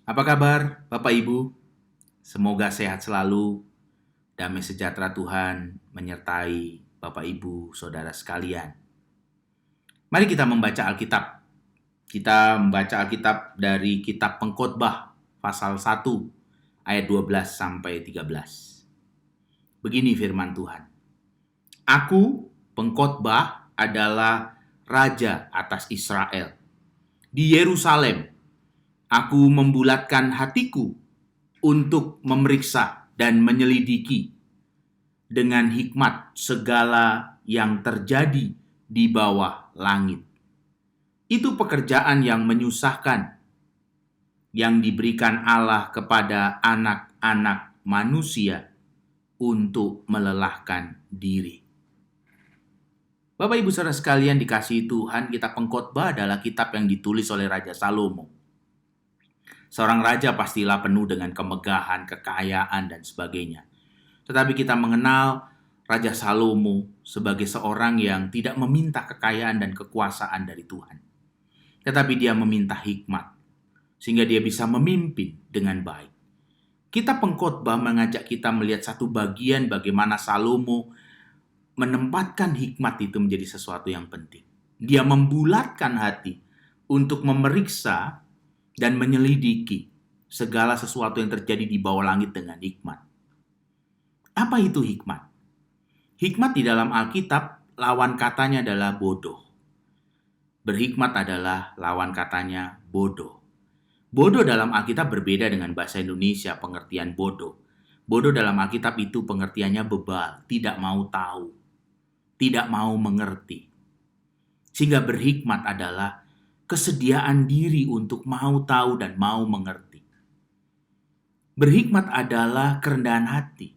Apa kabar, Bapak Ibu? Semoga sehat selalu, damai sejahtera Tuhan menyertai Bapak Ibu, Saudara sekalian. Mari kita membaca Alkitab. Kita membaca Alkitab dari Kitab Pengkhotbah, pasal 1, ayat 12 sampai 13. Begini firman Tuhan. Aku, pengkhotbah, adalah raja atas Israel. Di Yerusalem, aku membulatkan hatiku untuk memeriksa dan menyelidiki dengan hikmat segala yang terjadi di bawah langit. Itu pekerjaan yang menyusahkan, yang diberikan Allah kepada anak-anak manusia untuk melelahkan diri. Bapak Ibu Saudara sekalian dikasihi Tuhan, kitab Pengkhotbah adalah kitab yang ditulis oleh Raja Salomo. Seorang raja pastilah penuh dengan kemegahan, kekayaan, dan sebagainya. Tetapi kita mengenal Raja Salomo sebagai seorang yang tidak meminta kekayaan dan kekuasaan dari Tuhan. Tetapi dia meminta hikmat, sehingga dia bisa memimpin dengan baik. Kitab Pengkhotbah mengajak kita melihat satu bagian bagaimana Salomo menempatkan hikmat itu menjadi sesuatu yang penting. Dia membulatkan hati untuk memeriksa dan menyelidiki segala sesuatu yang terjadi di bawah langit dengan hikmat. Apa itu hikmat? Hikmat di dalam Alkitab, lawan katanya adalah bodoh. Berhikmat adalah lawan katanya bodoh. Bodoh dalam Alkitab berbeda dengan bahasa Indonesia pengertian bodoh. Bodoh dalam Alkitab itu pengertiannya bebal, tidak mau tahu, tidak mau mengerti. Sehingga berhikmat adalah kesediaan diri untuk mau tahu dan mau mengerti. Berhikmat adalah kerendahan hati.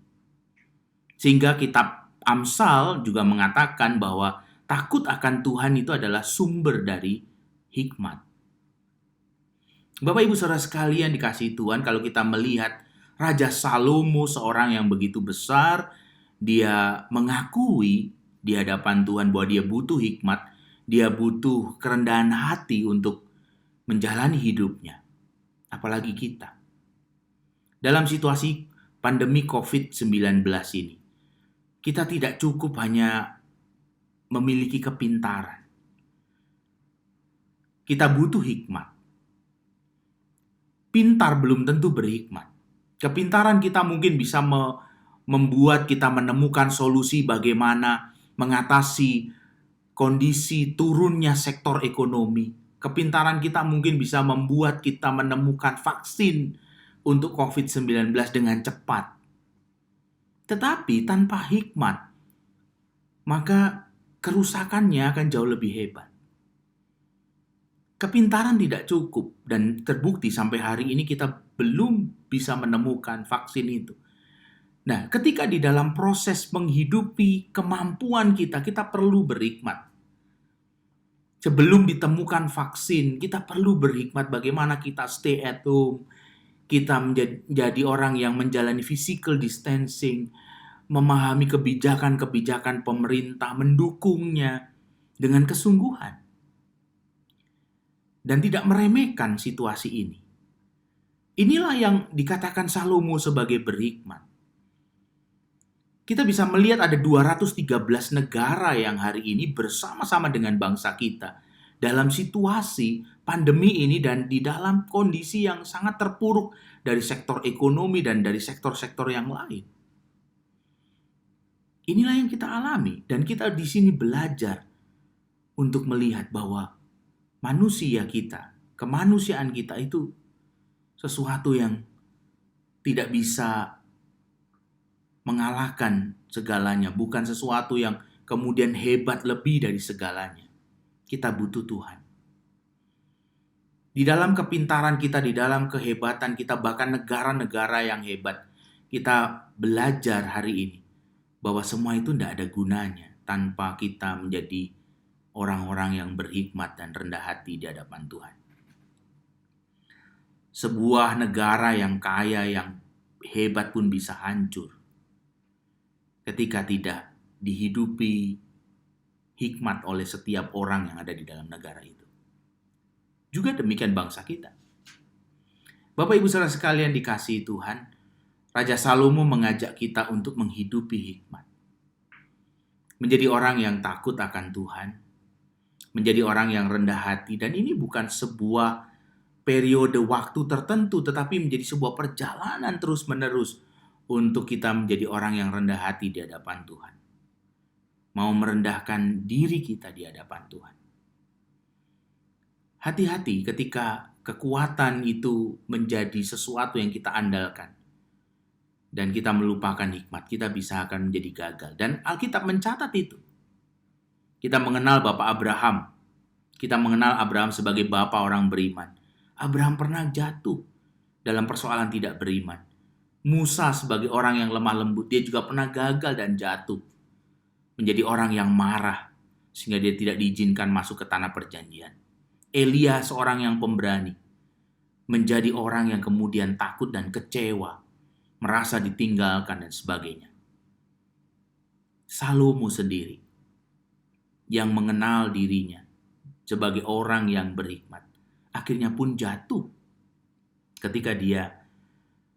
Sehingga kitab Amsal juga mengatakan bahwa takut akan Tuhan itu adalah sumber dari hikmat. Bapak Ibu Saudara sekalian dikasihi Tuhan, kalau kita melihat Raja Salomo seorang yang begitu besar, dia mengakui di hadapan Tuhan bahwa dia butuh hikmat, dia butuh kerendahan hati untuk menjalani hidupnya. Apalagi kita. Dalam situasi pandemi COVID-19 ini, kita tidak cukup hanya memiliki kepintaran. Kita butuh hikmat. Pintar belum tentu berhikmat. Kepintaran kita mungkin bisa membuat kita menemukan solusi bagaimana mengatasi kondisi turunnya sektor ekonomi. Kepintaran kita mungkin bisa membuat kita menemukan vaksin untuk COVID-19 dengan cepat. Tetapi tanpa hikmat, maka kerusakannya akan jauh lebih hebat. Kepintaran tidak cukup dan terbukti sampai hari ini kita belum bisa menemukan vaksin itu. Nah, ketika di dalam proses menghidupi kemampuan kita, kita perlu berhikmat. Sebelum ditemukan vaksin, kita perlu berhikmat bagaimana kita stay at home, kita menjadi orang yang menjalani physical distancing, memahami kebijakan-kebijakan pemerintah, mendukungnya dengan kesungguhan. Dan tidak meremehkan situasi ini. Inilah yang dikatakan Salomo sebagai berhikmat. Kita bisa melihat ada 213 negara yang hari ini bersama-sama dengan bangsa kita dalam situasi pandemi ini dan di dalam kondisi yang sangat terpuruk dari sektor ekonomi dan dari sektor-sektor yang lain. Inilah yang kita alami dan kita di sini belajar untuk melihat bahwa manusia kita, kemanusiaan kita itu sesuatu yang tidak bisa mengalahkan segalanya, bukan sesuatu yang kemudian hebat lebih dari segalanya. Kita butuh Tuhan. Di dalam kepintaran kita, di dalam kehebatan kita, bahkan negara-negara yang hebat, kita belajar hari ini bahwa semua itu tidak ada gunanya tanpa kita menjadi orang-orang yang berhikmat dan rendah hati di hadapan Tuhan. Sebuah negara yang kaya, yang hebat pun bisa hancur ketika tidak dihidupi hikmat oleh setiap orang yang ada di dalam negara itu. Juga demikian bangsa kita. Bapak Ibu Saudara sekalian dikasihi Tuhan, Raja Salomo mengajak kita untuk menghidupi hikmat. Menjadi orang yang takut akan Tuhan, menjadi orang yang rendah hati, dan ini bukan sebuah periode waktu tertentu, tetapi menjadi sebuah perjalanan terus-menerus untuk kita menjadi orang yang rendah hati di hadapan Tuhan. Mau merendahkan diri kita di hadapan Tuhan. Hati-hati ketika kekuatan itu menjadi sesuatu yang kita andalkan. Dan kita melupakan hikmat, kita bisa akan menjadi gagal. Dan Alkitab mencatat itu. Kita mengenal Bapak Abraham. Kita mengenal Abraham sebagai Bapak orang beriman. Abraham pernah jatuh dalam persoalan tidak beriman. Musa sebagai orang yang lemah lembut, dia juga pernah gagal dan jatuh. Menjadi orang yang marah, sehingga dia tidak diizinkan masuk ke tanah perjanjian. Elia seorang yang pemberani, menjadi orang yang kemudian takut dan kecewa, merasa ditinggalkan dan sebagainya. Salomo sendiri yang mengenal dirinya sebagai orang yang berhikmat, akhirnya pun jatuh ketika dia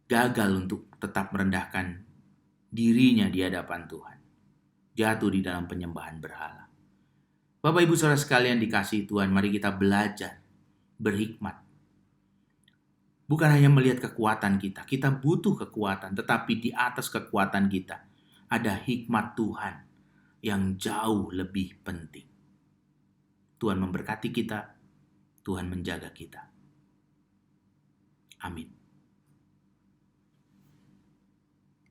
gagal untuk tetap merendahkan dirinya di hadapan Tuhan. Jatuh di dalam penyembahan berhala. Bapak Ibu Saudara sekalian dikasihi Tuhan, mari kita belajar berhikmat. Bukan hanya melihat kekuatan kita butuh kekuatan, tetapi di atas kekuatan kita ada hikmat Tuhan yang jauh lebih penting. Tuhan memberkati kita, Tuhan menjaga kita. Amin.